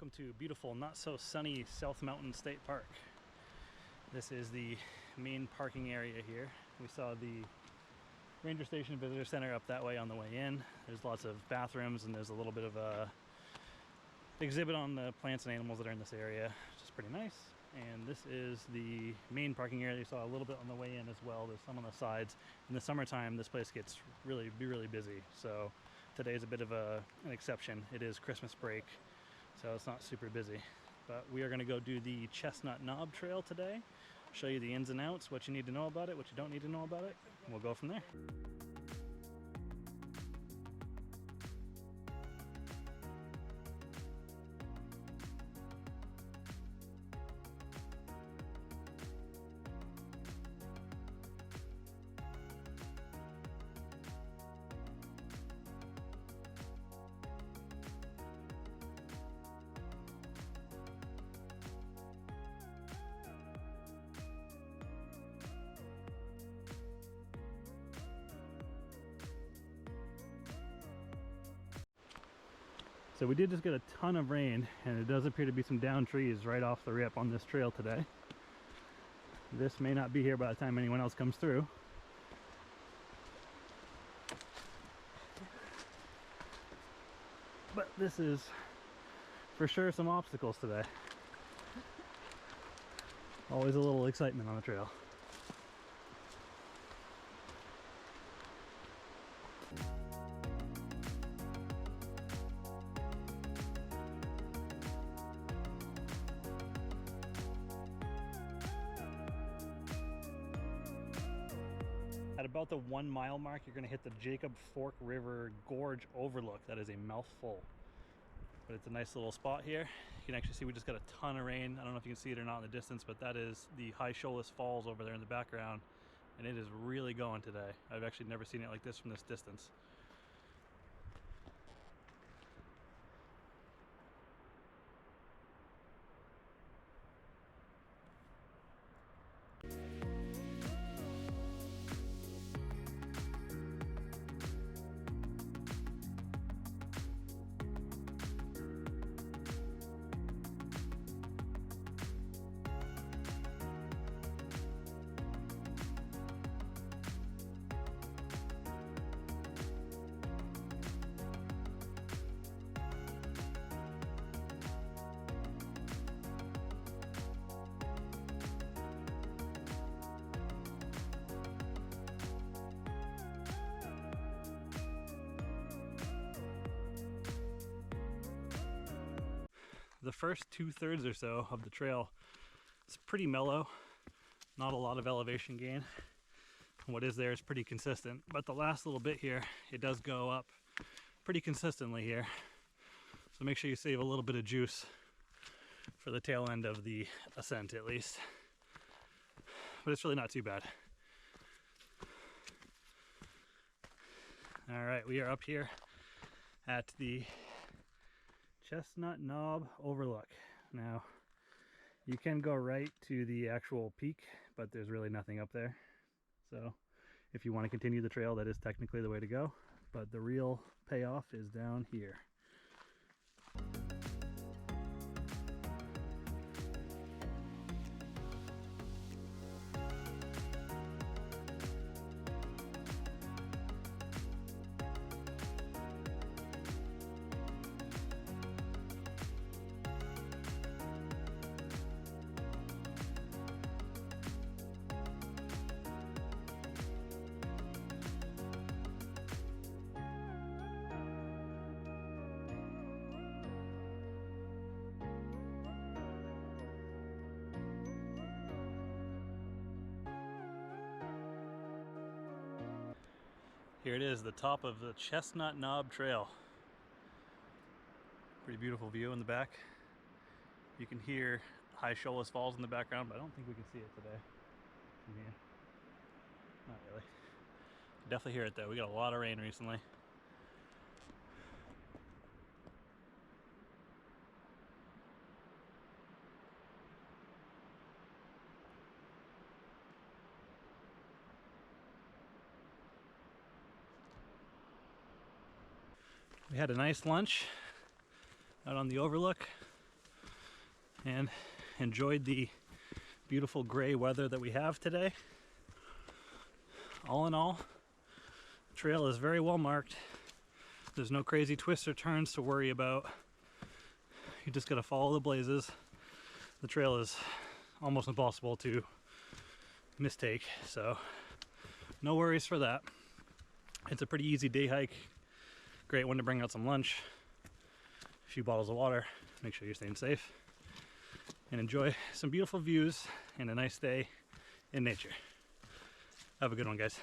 welcome to beautiful, not so sunny South Mountain State Park. This is the main parking area here. We saw the Ranger Station Visitor Center up that way on the way in. There's lots of bathrooms and there's a little bit of a exhibit on the plants and animals that are in this area, which is pretty nice. And this is the main parking area. You saw a little bit on the way in as well. There's some on the sides. In the summertime, this place gets really busy. So today is a bit of an exception. It is Christmas break, so it's not super busy. But we are going to go do the Chestnut Knob Trail today. Show you the ins and outs, what you need to know about it, what you don't need to know about it, and we'll go from there. So we did just get a ton of rain, and it does appear to be some downed trees right off the rip on this trail today. This may not be here by the time anyone else comes through. But this is for sure some obstacles today. Always a little excitement on the trail. At about the 1 mile mark, you're going to hit the Jacob Fork River Gorge Overlook. That is a mouthful, but it's a nice little spot here. You can actually see we just got a ton of rain. I don't know if you can see it or not in the distance, but that is the High Shoaless Falls over there in the background, and it is really going today. I've actually never seen it like this from this distance. The first 2/3 or so of the trail is pretty mellow, not a lot of elevation gain. What is there is pretty consistent, but the last little bit here, it does go up pretty consistently here. So make sure you save a little bit of juice for the tail end of the ascent at least. But it's really not too bad. All right, we are up here at the Chestnut Knob Overlook. Now, you can go right to the actual peak, but there's really nothing up there. So if you want to continue the trail, that is technically the way to go. But the real payoff is down here. Here it is, the top of the Chestnut Knob Trail. Pretty beautiful view in the back. You can hear High Shoaless Falls in the background, but I don't think we can see it today from here. Not really. Definitely hear it though. We got a lot of rain recently. We had a nice lunch out on the overlook. and enjoyed the beautiful gray weather that we have today. All in all, the trail is very well marked. There's no crazy twists or turns to worry about. You just gotta follow the blazes. The trail is almost impossible to mistake, so no worries for that. It's a pretty easy day hike. Great one to bring out some lunch, a few bottles of water, make sure you're staying safe, and enjoy some beautiful views and a nice day in nature. Have a good one, guys.